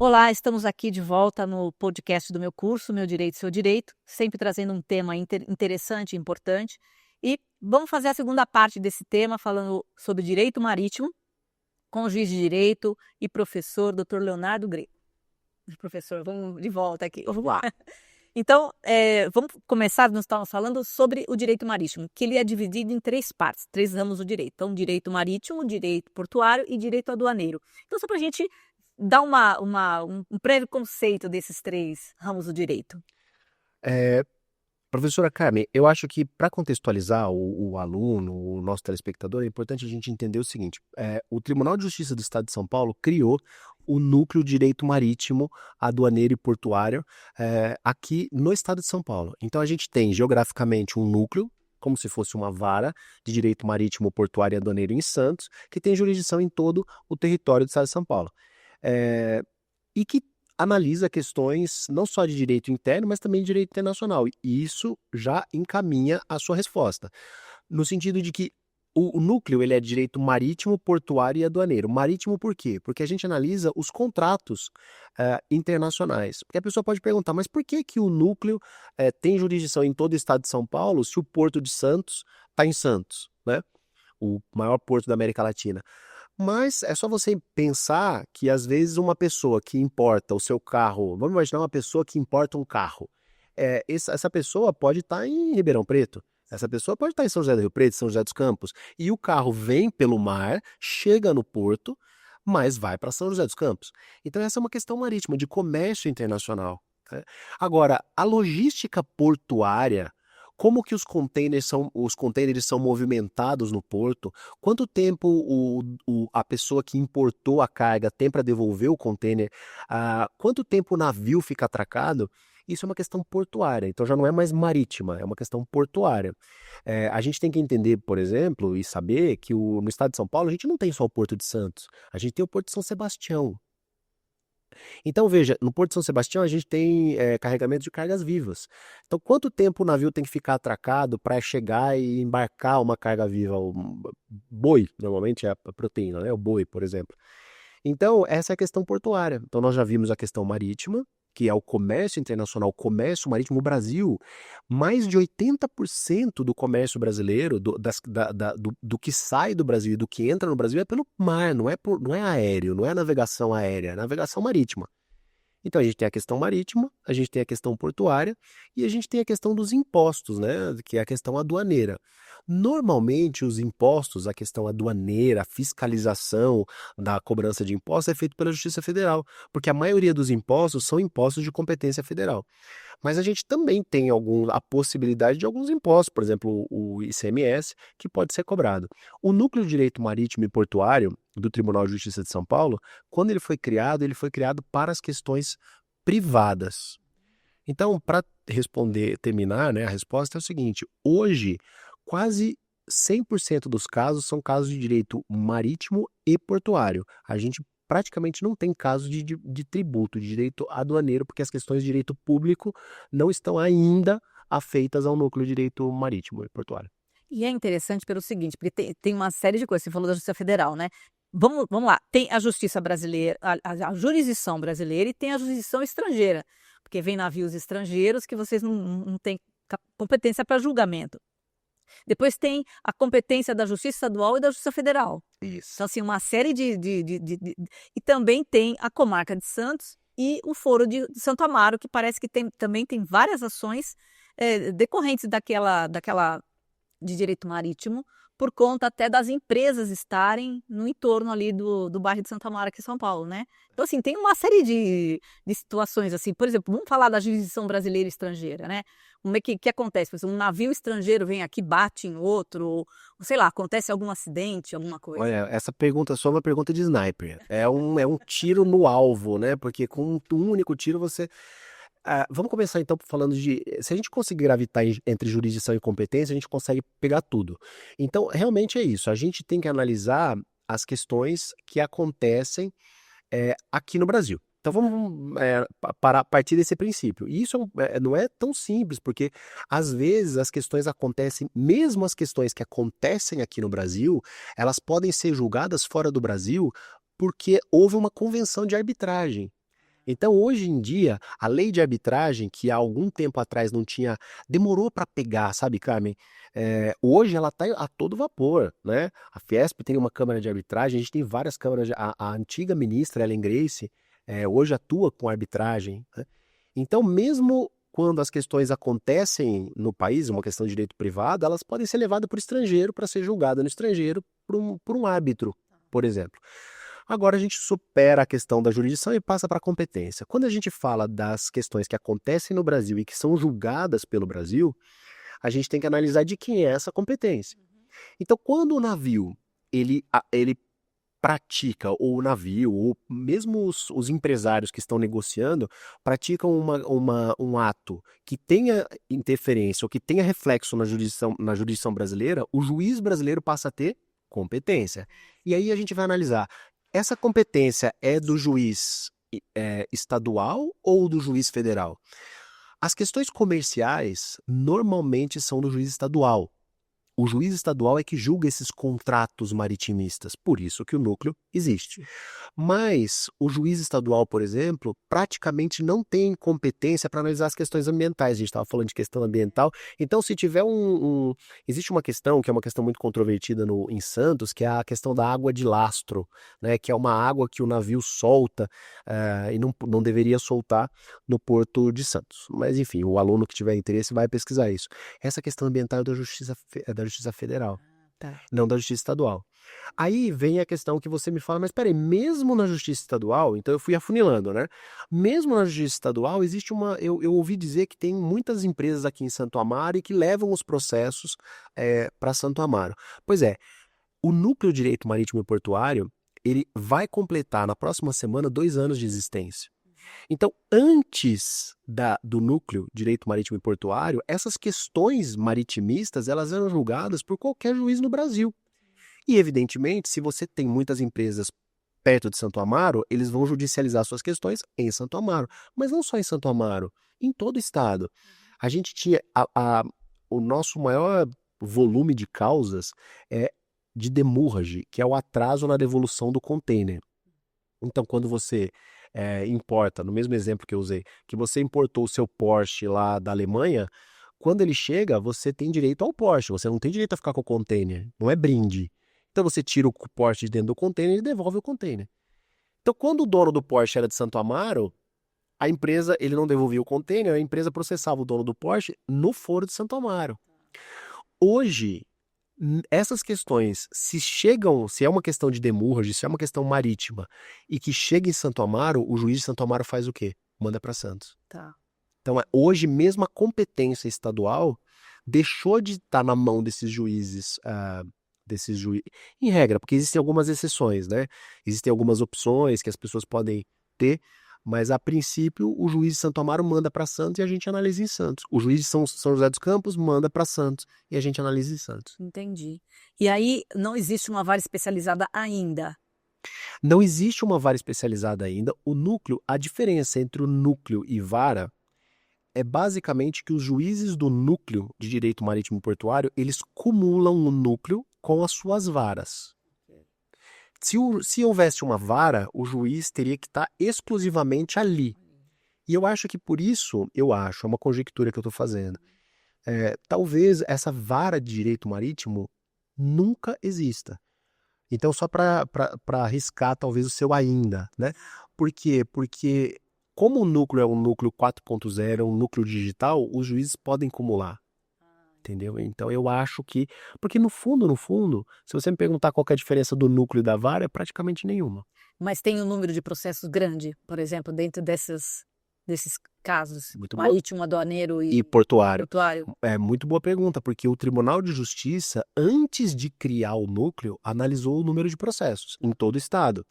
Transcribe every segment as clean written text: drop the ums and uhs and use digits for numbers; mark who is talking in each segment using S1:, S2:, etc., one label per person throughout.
S1: Olá, estamos aqui de volta no podcast do meu curso, Meu Direito, Seu Direito, sempre trazendo um tema interessante e importante. E vamos fazer a segunda parte desse tema, falando sobre direito marítimo, com o juiz de direito e professor, Dr. Leonardo Greco. Professor, vamos de volta aqui.
S2: Vamos lá.
S1: Então, vamos começar, nós estávamos falando sobre o direito marítimo, que ele é dividido em três partes, três ramos do direito. Então, direito marítimo, direito portuário e direito aduaneiro. Então, só para a gente dar um breve conceito desses três ramos do direito.
S2: Professora Carmen, eu acho que para contextualizar o aluno, o nosso telespectador, é importante a gente entender o seguinte: o Tribunal de Justiça do Estado de São Paulo criou o Núcleo de Direito Marítimo, Aduaneiro e Portuário aqui no Estado de São Paulo. Então a gente tem geograficamente um núcleo, como se fosse uma vara de direito marítimo, portuário e aduaneiro em Santos, que tem jurisdição em todo o território do Estado de São Paulo. E que analisa questões não só de direito interno, mas também de direito internacional. E isso já encaminha a sua resposta. No sentido de que o núcleo ele é de direito marítimo, portuário e aduaneiro. Marítimo por quê? Porque a gente analisa os contratos internacionais. Porque a pessoa pode perguntar, mas por que que o núcleo tem jurisdição em todo o estado de São Paulo se o Porto de Santos está em Santos, né? O maior porto da América Latina. Mas é só você pensar que às vezes uma pessoa que importa o seu carro, vamos imaginar uma pessoa que importa um carro, essa pessoa pode estar em Ribeirão Preto, essa pessoa pode estar em São José do Rio Preto, São José dos Campos, e o carro vem pelo mar, chega no porto, mas vai para São José dos Campos. Então essa é uma questão marítima, de comércio internacional, né? Agora, a logística portuária, como que os containers são movimentados no porto? Quanto tempo a pessoa que importou a carga tem para devolver o container? Quanto tempo o navio fica atracado? Isso é uma questão portuária, então já não é mais marítima, é uma questão portuária. A gente tem que entender, por exemplo, e saber que no estado de São Paulo a gente não tem só o Porto de Santos, a gente tem o Porto de São Sebastião. Então, veja, no Porto de São Sebastião a gente tem carregamento de cargas vivas. Então, quanto tempo o navio tem que ficar atracado para chegar e embarcar uma carga viva? O boi, normalmente é a proteína, né? O boi, por exemplo. Então, essa é a questão portuária. Então, nós já vimos a questão marítima, que é o comércio internacional, o comércio marítimo. O Brasil, mais de 80% do comércio brasileiro, do que sai do Brasil e do que entra no Brasil é pelo mar, não é aéreo, não é navegação aérea, é navegação marítima. Então a gente tem a questão marítima, a gente tem a questão portuária e a gente tem a questão dos impostos, né? Que é a questão aduaneira. Normalmente os impostos, a questão aduaneira, a fiscalização da cobrança de impostos é feito pela Justiça Federal, porque a maioria dos impostos são impostos de competência federal. Mas a gente também tem a possibilidade de alguns impostos, por exemplo, o ICMS, que pode ser cobrado. O Núcleo de Direito Marítimo e Portuário do Tribunal de Justiça de São Paulo, quando ele foi criado para as questões privadas. Então, para terminar, né, a resposta é o seguinte: hoje, quase 100% dos casos são casos de direito marítimo e portuário. A gente praticamente não tem caso de tributo, de direito aduaneiro, porque as questões de direito público não estão ainda afeitas ao núcleo de direito marítimo e portuário.
S1: E é interessante pelo seguinte, porque tem uma série de coisas, você falou da Justiça Federal, né? Vamos lá, tem a Justiça brasileira, a jurisdição brasileira e tem a jurisdição estrangeira, porque vem navios estrangeiros que vocês não têm competência para julgamento. Depois tem a competência da Justiça Estadual e da Justiça Federal.
S2: Isso.
S1: Então, assim, uma série E também tem a Comarca de Santos e o Foro de Santo Amaro, que parece que também tem várias ações decorrentes daquela de direito marítimo, por conta até das empresas estarem no entorno ali do bairro de Santo Amaro, aqui em São Paulo, né? Então, assim, tem uma série de situações, assim, por exemplo, vamos falar da jurisdição brasileira e estrangeira, né? Como é que acontece? Por exemplo, um navio estrangeiro vem aqui, bate em outro, ou, sei lá, acontece algum acidente, alguma coisa.
S2: Olha, essa pergunta só é uma pergunta de sniper. É um tiro no alvo, né? Porque com um único tiro você... vamos começar então falando se a gente conseguir gravitar entre jurisdição e competência, a gente consegue pegar tudo. Então, realmente é isso. A gente tem que analisar as questões que acontecem aqui no Brasil. Então vamos partir desse princípio. E isso não é tão simples, porque às vezes as questões acontecem, mesmo as questões que acontecem aqui no Brasil, elas podem ser julgadas fora do Brasil porque houve uma convenção de arbitragem. Então, hoje em dia, a lei de arbitragem, que há algum tempo atrás não tinha, demorou para pegar, sabe, Carmen? Hoje ela está a todo vapor, né? A Fiesp tem uma câmara de arbitragem, a gente tem várias câmaras. A antiga ministra, Ellen Grace, hoje atua com arbitragem, né? Então, mesmo quando as questões acontecem no país, uma questão de direito privado, elas podem ser levadas para o estrangeiro para ser julgada no estrangeiro por um árbitro, por exemplo. Agora a gente supera a questão da jurisdição e passa para a competência. Quando a gente fala das questões que acontecem no Brasil e que são julgadas pelo Brasil, a gente tem que analisar de quem é essa competência. Então, quando o navio ele pratica, ou o navio, ou mesmo os empresários que estão negociando, praticam um ato que tenha interferência ou que tenha reflexo na jurisdição brasileira, o juiz brasileiro passa a ter competência. E aí a gente vai analisar, essa competência é do juiz estadual ou do juiz federal? As questões comerciais normalmente são do juiz estadual. O juiz estadual é que julga esses contratos maritimistas, por isso que o núcleo existe. Mas o juiz estadual, por exemplo, praticamente não tem competência para analisar as questões ambientais. A gente estava falando de questão ambiental. Então, se tiver existe uma questão que é uma questão muito controvertida em Santos, que é a questão da água de lastro, né? Que é uma água que o navio solta e não deveria soltar no Porto de Santos. Mas, enfim, o aluno que tiver interesse vai pesquisar isso. Essa questão ambiental é da Justiça Federal,
S1: Tá.
S2: não da Justiça Estadual. Aí vem a questão que você me fala, mas peraí, mesmo na Justiça Estadual, então eu fui afunilando, né? Mesmo na Justiça Estadual, existe eu ouvi dizer que tem muitas empresas aqui em Santo Amaro e que levam os processos para Santo Amaro. Pois é, o Núcleo de Direito Marítimo e Portuário, ele vai completar na próxima semana 2 anos de existência. Então, antes do núcleo direito marítimo e portuário, essas questões maritimistas, elas eram julgadas por qualquer juiz no Brasil. E, evidentemente, se você tem muitas empresas perto de Santo Amaro, eles vão judicializar suas questões em Santo Amaro. Mas não só em Santo Amaro, em todo o estado. A gente tinha o nosso maior volume de causas de demurrage, que é o atraso na devolução do container. Então, quando você importa, no mesmo exemplo que eu usei, que você importou o seu Porsche lá da Alemanha, quando ele chega, você tem direito ao Porsche, você não tem direito a ficar com o container, não é brinde. Então você tira o Porsche de dentro do container e devolve o container. Então, quando o dono do Porsche era de Santo Amaro, a empresa, ele não devolvia o container, a empresa processava o dono do Porsche no foro de Santo Amaro. Hoje, essas questões, se é uma questão de demurrage, se é uma questão marítima e que chega em Santo Amaro, o juiz de Santo Amaro faz o quê? Manda para Santos.
S1: Tá.
S2: Então, hoje mesmo a competência estadual deixou de estar na mão desses juízes, em regra, porque existem algumas exceções, né? Existem algumas opções que as pessoas podem ter, mas a princípio o juiz de Santo Amaro manda para Santos e a gente analisa em Santos. O juiz de São José dos Campos manda para Santos e a gente analisa em Santos.
S1: Entendi. E aí não existe uma vara especializada ainda.
S2: Não existe uma vara especializada ainda. A diferença entre o núcleo e vara é basicamente que os juízes do núcleo de direito marítimo e portuário, eles cumulam o núcleo com as suas varas. Se houvesse uma vara, o juiz teria que estar exclusivamente ali. E eu acho que por isso, é uma conjectura que eu estou fazendo, talvez essa vara de direito marítimo nunca exista. Então, só para arriscar talvez o seu ainda, né? Por quê? Porque como o núcleo é um núcleo 4.0, é um núcleo digital, os juízes podem cumular. Entendeu? Então eu acho que... Porque no fundo, se você me perguntar qual que é a diferença do núcleo e da vara, é praticamente nenhuma.
S1: Mas tem um número de processos grande, por exemplo, dentro desses casos,
S2: Muito bom.
S1: marítimo, aduaneiro
S2: E portuário.
S1: portuário.
S2: É muito boa pergunta, porque o Tribunal de Justiça, antes de criar o núcleo, analisou o número de processos em todo o estado,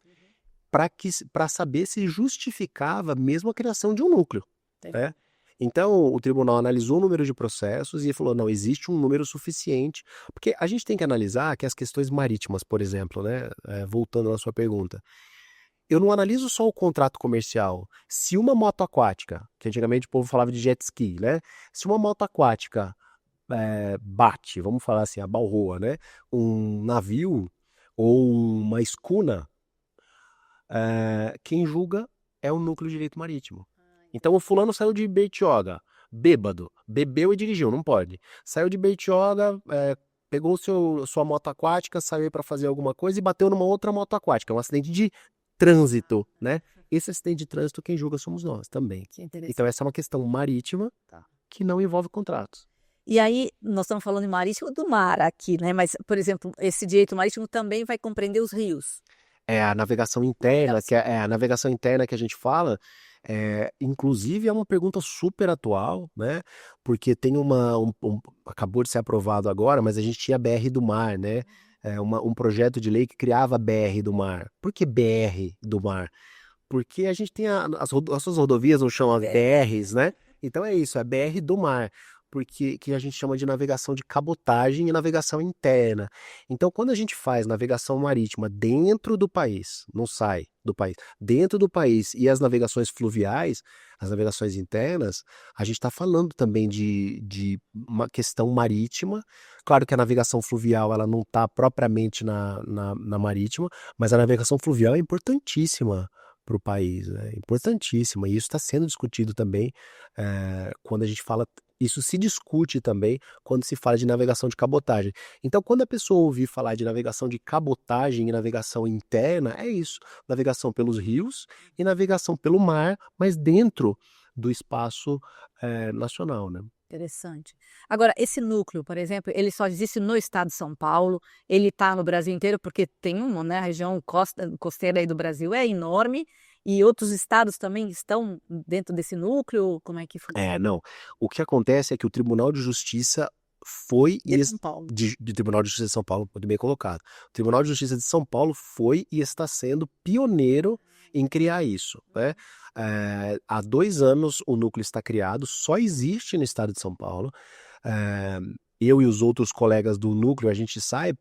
S2: para saber se justificava mesmo a criação de um núcleo. Né? Então, o tribunal analisou o número de processos e falou, não, existe um número suficiente, porque a gente tem que analisar que as questões marítimas, por exemplo, né, voltando na sua pergunta, eu não analiso só o contrato comercial. Se uma moto aquática, que antigamente o povo falava de jet ski, né, se uma moto aquática bate, vamos falar assim, abalroa, né, um navio ou uma escuna, quem julga é o núcleo de direito marítimo. Então o fulano saiu de Bertioga, bêbado, bebeu e dirigiu, não pode. Saiu de Bertioga, pegou sua moto aquática, saiu para fazer alguma coisa e bateu numa outra moto aquática. É um acidente de trânsito, né? Esse acidente de trânsito quem julga somos nós também.
S1: Que interessante.
S2: Então essa é uma questão marítima que não envolve contratos.
S1: E aí, nós estamos falando de marítimo do mar aqui, né? Mas, por exemplo, esse direito marítimo também vai compreender os rios.
S2: É a navegação interna, que é a navegação interna que a gente fala, inclusive é uma pergunta super atual, né? Porque tem acabou de ser aprovado agora, mas a gente tinha a BR do mar, né? Um projeto de lei que criava a BR do mar. Por que BR do mar? Porque a gente tem as suas rodovias não chamam as BRs, né? Então é isso, é BR do mar. Porque que a gente chama de navegação de cabotagem e navegação interna. Então, quando a gente faz navegação marítima dentro do país, não sai do país, dentro do país e as navegações fluviais, as navegações internas, a gente está falando também de uma questão marítima. Claro que a navegação fluvial ela não está propriamente na marítima, mas a navegação fluvial é importantíssima para o país, é importantíssima. E isso está sendo discutido também quando a gente fala. Isso se discute também quando se fala de navegação de cabotagem. Então, quando a pessoa ouvir falar de navegação de cabotagem e navegação interna, é isso: navegação pelos rios e navegação pelo mar, mas dentro do espaço nacional, né?
S1: Interessante. Agora, esse núcleo, por exemplo, ele só existe no estado de São Paulo, ele está no Brasil inteiro, porque tem uma, né, a região costeira aí do Brasil é enorme, e outros estados também estão dentro desse núcleo, como é que funciona?
S2: Não. O que acontece é que o Tribunal de Justiça foi
S1: De São Paulo.
S2: de Tribunal de Justiça de São Paulo, muito bem colocado. O Tribunal de Justiça de São Paulo foi e está sendo pioneiro em criar isso, né? Há 2 anos o núcleo está criado, só existe no estado de São Paulo. Eu e os outros colegas do núcleo, a gente sai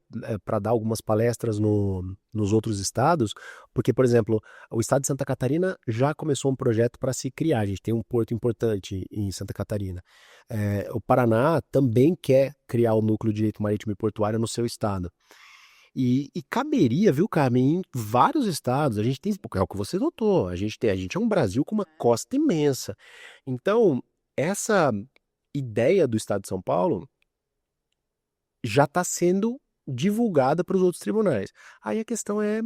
S2: para dar algumas palestras nos outros estados, porque, por exemplo, o estado de Santa Catarina já começou um projeto para se criar, a gente tem um porto importante em Santa Catarina. O Paraná também quer criar o núcleo de direito marítimo e portuário no seu estado. E caberia, viu, Carmen, em vários estados, a gente tem, é o que você notou, a gente é um Brasil com uma costa imensa. Então, essa ideia do estado de São Paulo já está sendo divulgada para os outros tribunais. Aí a questão é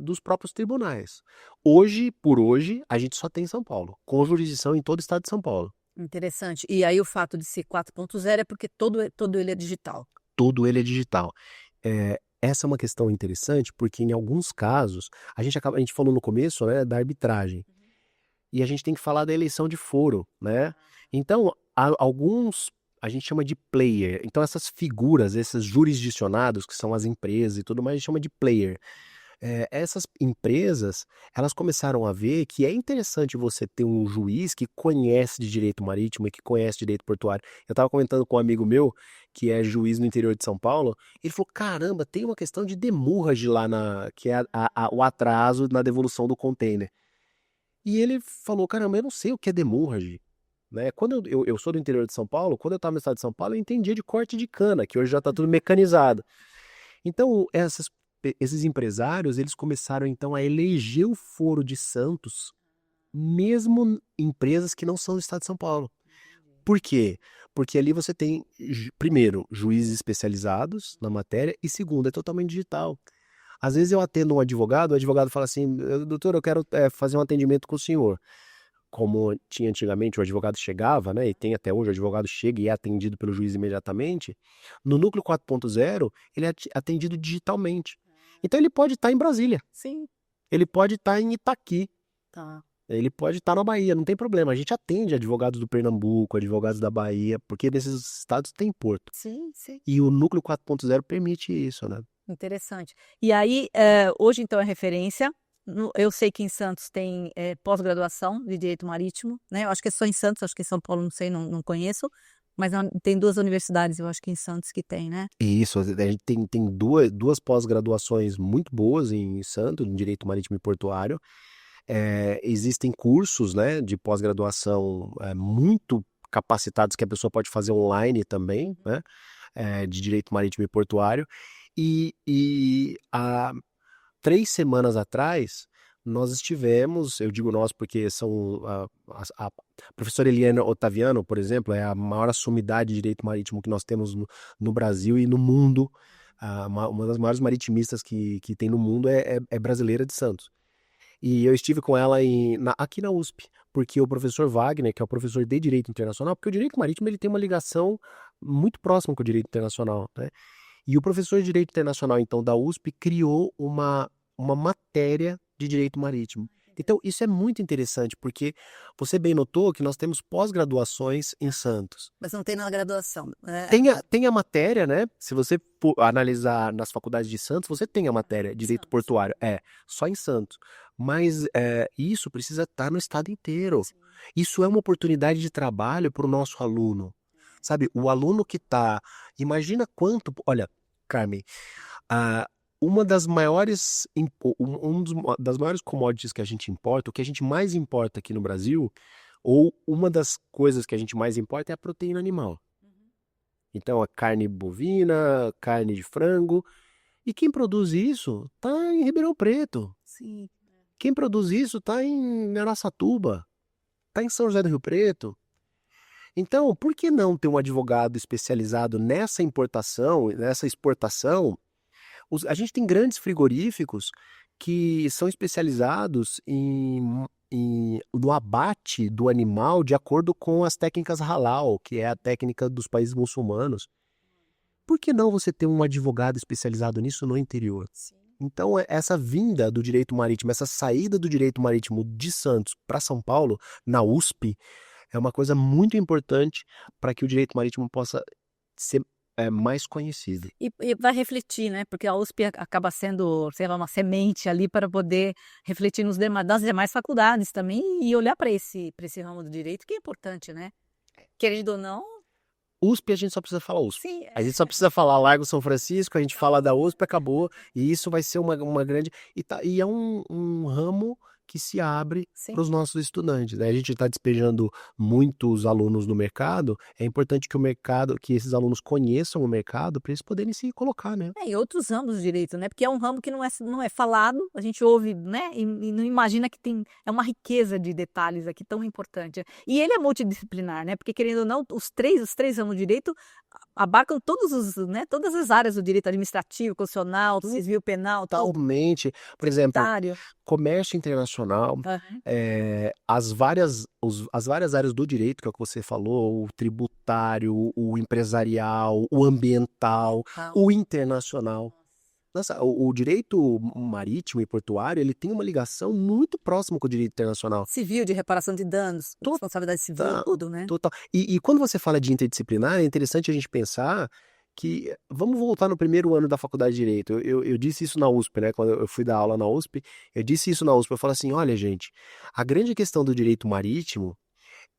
S2: dos próprios tribunais. Hoje, por hoje, a gente só tem São Paulo, com jurisdição em todo o estado de São Paulo.
S1: Interessante. E aí o fato de ser 4.0 é porque todo ele é digital.
S2: Todo ele é digital. Essa é uma questão interessante, porque em alguns casos, a gente falou no começo, né, da arbitragem, e a gente tem que falar da eleição de foro, né? Então, alguns a gente chama de player. Então, essas figuras, esses jurisdicionados, que são as empresas e tudo mais, a gente chama de player. Essas empresas, elas começaram a ver que é interessante você ter um juiz que conhece de direito marítimo e que conhece de direito portuário. Eu estava comentando com um amigo meu, que é juiz no interior de São Paulo, ele falou, caramba, tem uma questão de demurrage lá, que é o atraso na devolução do container. E ele falou, caramba, eu não sei o que é demurrage. Né? Quando eu sou do interior de São Paulo, quando eu estava no estado de São Paulo, eu entendia de corte de cana, que hoje já está tudo mecanizado. Então, esses empresários, eles começaram então a eleger o Foro de Santos, mesmo empresas que não são do estado de São Paulo. Por quê? Porque ali você tem, primeiro, juízes especializados na matéria, e segundo, é totalmente digital. Às vezes eu atendo um advogado, o advogado fala assim, doutor, eu quero fazer um atendimento com o senhor. Como tinha antigamente, o advogado chegava, né, e tem até hoje, o advogado chega e é atendido pelo juiz imediatamente. No núcleo 4.0, ele é atendido digitalmente. Então ele pode estar em Brasília.
S1: Sim.
S2: Ele pode estar em Itaqui.
S1: Tá.
S2: Ele pode estar na Bahia, não tem problema. A gente atende advogados do Pernambuco, advogados da Bahia, porque nesses estados tem porto.
S1: Sim, sim.
S2: E o núcleo 4.0 permite isso, né?
S1: Interessante. E aí, hoje então é referência. Eu sei que em Santos tem pós-graduação de Direito Marítimo, né? Eu acho que é só em Santos, acho que em São Paulo não sei, não conheço. Mas tem 2 universidades, eu acho que em Santos que tem, né?
S2: Isso, a gente tem duas pós-graduações muito boas em Santos, em Direito Marítimo e Portuário. Existem cursos, né, de pós-graduação muito capacitados que a pessoa pode fazer online também, né, de Direito Marítimo e Portuário. E há 3 semanas atrás nós estivemos, eu digo nós porque são a professora Eliana Ottaviano, por exemplo, é a maior sumidade de direito marítimo que nós temos no Brasil e no mundo. Uma das maiores maritimistas que tem no mundo é brasileira de Santos. E eu estive com ela aqui na USP, porque o professor Wagner, que é o professor de Direito Internacional, porque o Direito Marítimo ele tem uma ligação muito próxima com o Direito Internacional, né? E o professor de Direito Internacional, então, da USP, criou uma matéria de Direito Marítimo. Então, isso é muito interessante, porque você bem notou que nós temos pós-graduações em Santos.
S1: Mas não tem na graduação, né?
S2: Tem a matéria, né? Se você analisar nas faculdades de Santos, você tem a matéria de Direito
S1: Santos.
S2: Portuário. Só em Santos. Mas isso precisa estar no estado inteiro.
S1: Sim.
S2: Isso é uma oportunidade de trabalho para o nosso aluno. Sabe, o aluno que está... Imagina quanto... Olha, Carmen, uma das maiores das maiores commodities que a gente importa, o que a gente mais importa aqui no Brasil, ou uma das coisas que a gente mais importa é a proteína animal. Então, a carne bovina, carne de frango. E quem produz isso está em Ribeirão Preto.
S1: Sim.
S2: Quem produz isso está em Araçatuba, está em São José do Rio Preto. Então, por que não ter um advogado especializado nessa importação, nessa exportação? A gente tem grandes frigoríficos que são especializados no abate do animal de acordo com as técnicas halal, que é a técnica dos países muçulmanos. Por que não você ter um advogado especializado nisso no interior?
S1: Sim.
S2: Então, essa vinda do direito marítimo, essa saída do direito marítimo de Santos para São Paulo, na USP, é uma coisa muito importante para que o direito marítimo possa ser mais conhecido.
S1: E vai refletir, né? Porque a USP acaba sendo, sei lá, uma semente ali para poder refletir nas demais faculdades também e olhar para esse ramo do direito, que é importante, né? Querendo ou não.
S2: USP, a gente só precisa falar USP.
S1: Sim.
S2: A gente só precisa falar Largo São Francisco, a gente fala da USP, acabou. E isso vai ser uma grande... E é um ramo que se abre para os nossos estudantes, né? A gente está despejando muitos alunos no mercado, é importante que esses alunos conheçam o mercado para eles poderem se colocar, né?
S1: E outros ramos do direito, né? Porque é um ramo que não é falado, a gente ouve, né? E não imagina que é uma riqueza de detalhes aqui tão importante. E ele é multidisciplinar, né? Porque, querendo ou não, os três ramos do direito abarcam todas as áreas do direito administrativo, constitucional, civil, penal,
S2: totalmente. Por exemplo, comércio internacional, as várias áreas do direito, que é o que você falou, o tributário, o empresarial, o ambiental, o internacional. Nossa, o direito marítimo e portuário, ele tem uma ligação muito próxima com o direito internacional.
S1: Civil, de reparação de danos, responsabilidade civil, tudo, né?
S2: Total. E quando você fala de interdisciplinar, é interessante a gente pensar que... Vamos voltar no primeiro ano da faculdade de Direito. Eu disse isso na USP, né? Quando eu fui dar aula na USP, eu disse isso na USP. Eu falo assim, olha, gente, a grande questão do direito marítimo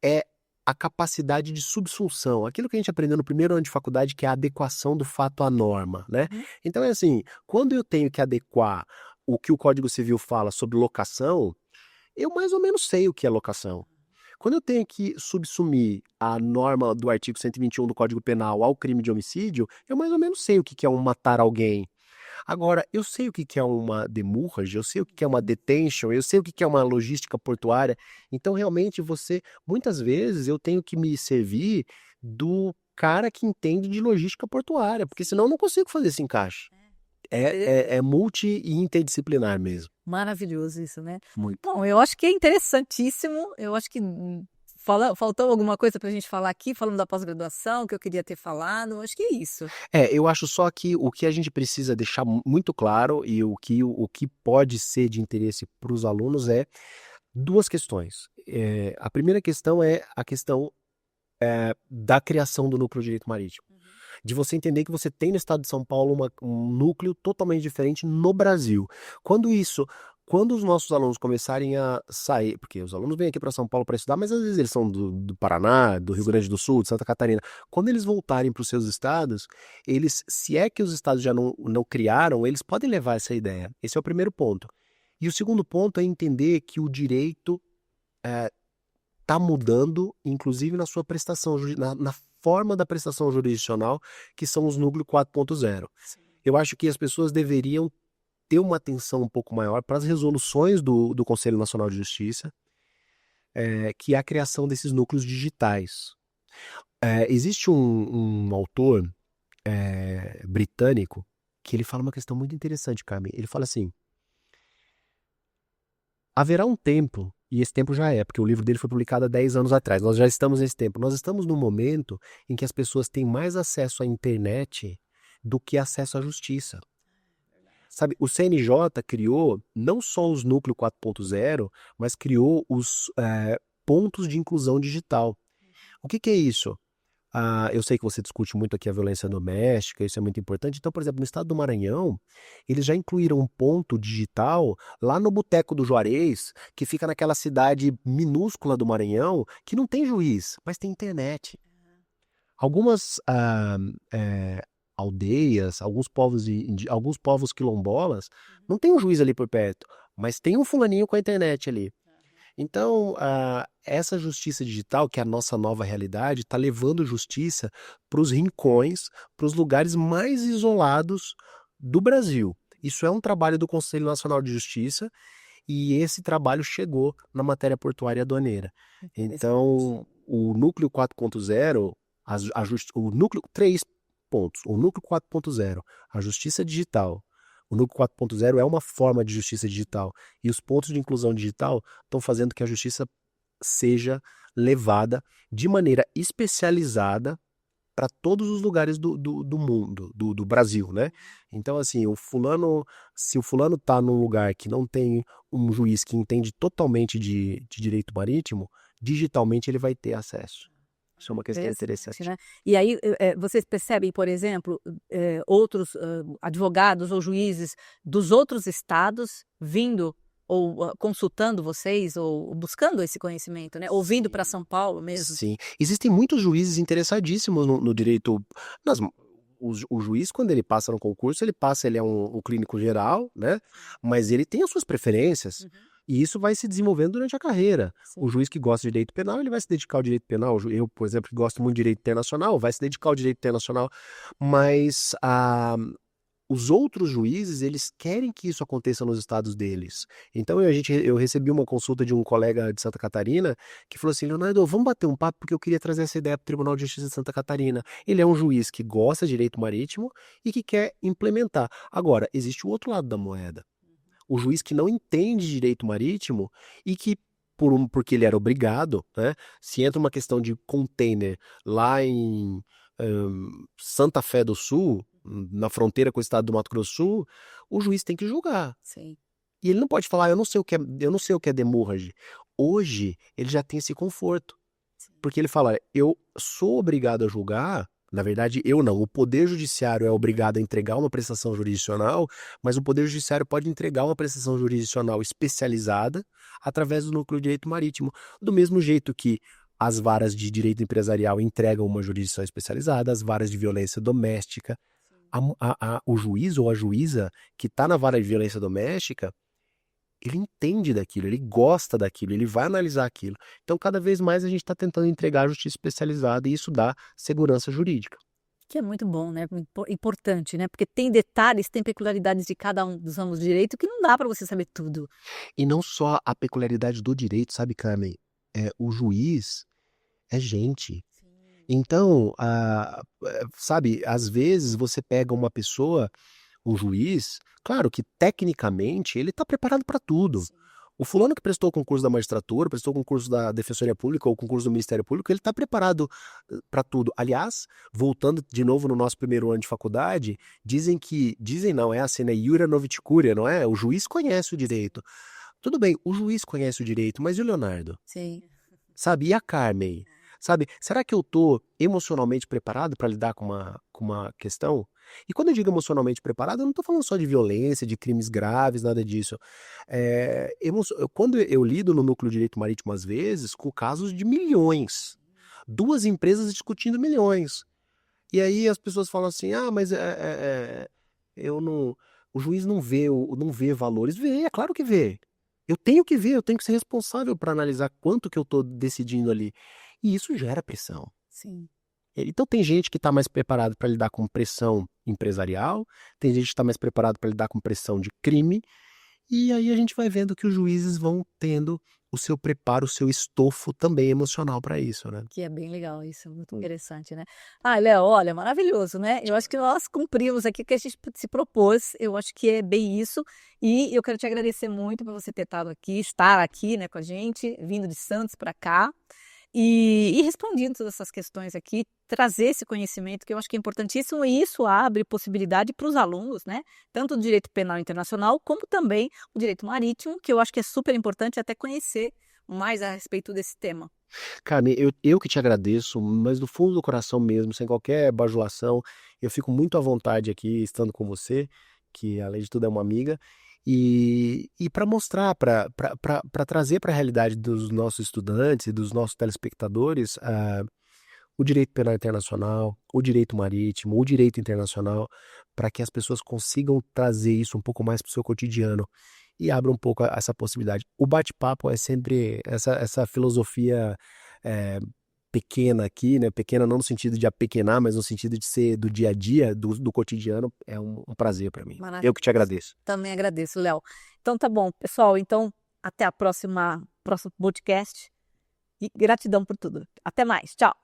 S2: é a capacidade de subsunção, aquilo que a gente aprendeu no primeiro ano de faculdade, que é a adequação do fato à norma, né? Então é assim, quando eu tenho que adequar o que o Código Civil fala sobre locação, eu mais ou menos sei o que é locação. Quando eu tenho que subsumir a norma do artigo 121 do Código Penal ao crime de homicídio, eu mais ou menos sei o que é um matar alguém. Agora, eu sei o que é uma demurrage, eu sei o que é uma detention, eu sei o que é uma logística portuária. Então, realmente, muitas vezes, eu tenho que me servir do cara que entende de logística portuária, porque senão eu não consigo fazer esse encaixe. É multi e interdisciplinar mesmo.
S1: Maravilhoso isso, né?
S2: Muito.
S1: Bom, eu acho que é interessantíssimo, eu acho que faltou alguma coisa para a gente falar aqui, falando da pós-graduação, que eu queria ter falado, acho que é isso.
S2: Eu acho só que o que a gente precisa deixar muito claro e o que pode ser de interesse para os alunos é duas questões. A primeira questão é a questão da criação do núcleo de direito marítimo. De você entender que você tem no estado de São Paulo um núcleo totalmente diferente no Brasil. Quando os nossos alunos começarem a sair, porque os alunos vêm aqui para São Paulo para estudar, mas às vezes eles são do Paraná, do Rio Grande do Sul, de Santa Catarina. Quando eles voltarem para os seus estados, se é que os estados já não criaram, eles podem levar essa ideia. Esse é o primeiro ponto. E o segundo ponto é entender que o direito está mudando, inclusive na sua prestação, na forma da prestação jurisdicional, que são os núcleos 4.0. Eu acho que as pessoas deveriam ter uma atenção um pouco maior para as resoluções do Conselho Nacional de Justiça, que é a criação desses núcleos digitais. Existe um autor britânico que ele fala uma questão muito interessante, Carmen. Ele fala assim: haverá um tempo, e esse tempo já é, porque o livro dele foi publicado há 10 anos atrás, nós já estamos nesse tempo. Nós estamos num momento em que as pessoas têm mais acesso à internet do que acesso à justiça. Sabe, o CNJ criou não só os núcleos 4.0, mas criou os pontos de inclusão digital. O que é isso? Eu sei que você discute muito aqui a violência doméstica, isso é muito importante. Então, por exemplo, no estado do Maranhão, eles já incluíram um ponto digital lá no Boteco do Juarez, que fica naquela cidade minúscula do Maranhão, que não tem juiz, mas tem internet. Algumas aldeias, alguns povos quilombolas, não tem um juiz ali por perto, mas tem um fulaninho com a internet ali. Então, essa justiça digital, que é a nossa nova realidade, está levando justiça para os rincões, para os lugares mais isolados do Brasil. Isso é um trabalho do Conselho Nacional de Justiça e esse trabalho chegou na matéria portuária aduaneira. Então, o núcleo 4.0, o núcleo 3 pontos, o núcleo 4.0, a justiça digital. O núcleo 4.0 é uma forma de justiça digital e os pontos de inclusão digital estão fazendo que a justiça seja levada de maneira especializada para todos os lugares do mundo, do Brasil, né? Então, assim, se o fulano está num lugar que não tem um juiz que entende totalmente de direito marítimo, digitalmente ele vai ter acesso. Isso é uma questão interessante.
S1: Né? E aí, vocês percebem, por exemplo, outros advogados ou juízes dos outros estados vindo ou consultando vocês ou buscando esse conhecimento, né? Ou vindo para São Paulo mesmo?
S2: Sim. Existem muitos juízes interessadíssimos no direito. O juiz, quando ele passa no concurso, ele é um clínico geral, né? Mas ele tem as suas preferências. E isso vai se desenvolvendo durante a carreira. Sim. O juiz que gosta de direito penal, ele vai se dedicar ao direito penal. Eu, por exemplo, que gosto muito de direito internacional, vai se dedicar ao direito internacional. Mas os outros juízes, eles querem que isso aconteça nos estados deles. Então, eu recebi uma consulta de um colega de Santa Catarina que falou assim: Leonardo, vamos bater um papo porque eu queria trazer essa ideia para o Tribunal de Justiça de Santa Catarina. Ele é um juiz que gosta de direito marítimo e que quer implementar. Agora, existe o outro lado da moeda. O juiz que não entende direito marítimo e que, porque ele era obrigado, né? Se entra uma questão de container lá em Santa Fé do Sul, na fronteira com o estado do Mato Grosso do Sul, o juiz tem que julgar.
S1: Sim.
S2: E ele não pode falar, eu não sei o que é demurrage. Hoje, ele já tem esse conforto. Sim. Porque ele fala, eu sou obrigado a julgar. Na verdade, eu não. O Poder Judiciário é obrigado a entregar uma prestação jurisdicional, mas o Poder Judiciário pode entregar uma prestação jurisdicional especializada através do Núcleo de Direito Marítimo. Do mesmo jeito que as varas de direito empresarial entregam uma jurisdição especializada, as varas de violência doméstica. O juiz ou a juíza que está na vara de violência doméstica, ele entende daquilo, ele gosta daquilo, ele vai analisar aquilo. Então, cada vez mais a gente está tentando entregar a justiça especializada e isso dá segurança jurídica.
S1: Que é muito bom, né? Importante, né? Porque tem detalhes, tem peculiaridades de cada um dos ramos de direito que não dá para você saber tudo.
S2: E não só a peculiaridade do direito, sabe, Carmen? O juiz é gente. Então, sabe, às vezes você pega uma pessoa, um juiz, claro que tecnicamente ele está preparado para tudo. Sim. O fulano que prestou o concurso da magistratura, prestou o concurso da Defensoria Pública ou o concurso do Ministério Público, ele está preparado para tudo. Aliás, voltando de novo no nosso primeiro ano de faculdade, dizem não, é assim, né? Iura novit curia, não é? O juiz conhece o direito. Tudo bem, o juiz conhece o direito, mas e o Leonardo?
S1: Sim.
S2: Sabe, e a Carmen? Sabe, será que eu estou emocionalmente preparado para lidar com uma questão? E quando eu digo emocionalmente preparado, eu não estou falando só de violência, de crimes graves, nada disso. Quando eu lido no núcleo de direito marítimo, às vezes, com casos de milhões. 2 empresas discutindo milhões. E aí as pessoas falam assim, mas eu não, o juiz não vê valores. Vê, é claro que vê. Eu tenho que ver, eu tenho que ser responsável para analisar quanto que eu estou decidindo ali. E isso gera pressão.
S1: Sim.
S2: Então tem gente que está mais preparado para lidar com pressão empresarial, tem gente que está mais preparado para lidar com pressão de crime, e aí a gente vai vendo que os juízes vão tendo o seu preparo, o seu estofo também emocional para isso, né?
S1: Que é bem legal isso, muito interessante, né. Ah, Léo, olha, maravilhoso, né. Eu acho que nós cumprimos aqui o que a gente se propôs, eu acho que é bem isso, e eu quero te agradecer muito por você ter estado aqui, estar aqui, né, com a gente, vindo de Santos para cá, e respondido todas essas questões aqui, trazer esse conhecimento que eu acho que é importantíssimo e isso abre possibilidade para os alunos, né, tanto do direito penal internacional como também o direito marítimo, que eu acho que é super importante até conhecer mais a respeito desse tema.
S2: Carmen, eu que te agradeço, mas do fundo do coração mesmo, sem qualquer bajulação, eu fico muito à vontade aqui estando com você, que além de tudo é uma amiga, e para mostrar, para trazer para a realidade dos nossos estudantes e dos nossos telespectadores o direito penal internacional, o direito marítimo, o direito internacional, para que as pessoas consigam trazer isso um pouco mais para o seu cotidiano e abra um pouco essa possibilidade. O bate-papo é sempre essa filosofia eh, pequena aqui, né? Pequena não no sentido de apequenar, mas no sentido de ser do dia a dia, do cotidiano, é um prazer para mim. Eu que te
S1: Maravilhoso.
S2: agradeço.
S1: Também agradeço, Léo. Então tá bom, pessoal. Então, até a próximo podcast. E gratidão por tudo. Até mais. Tchau.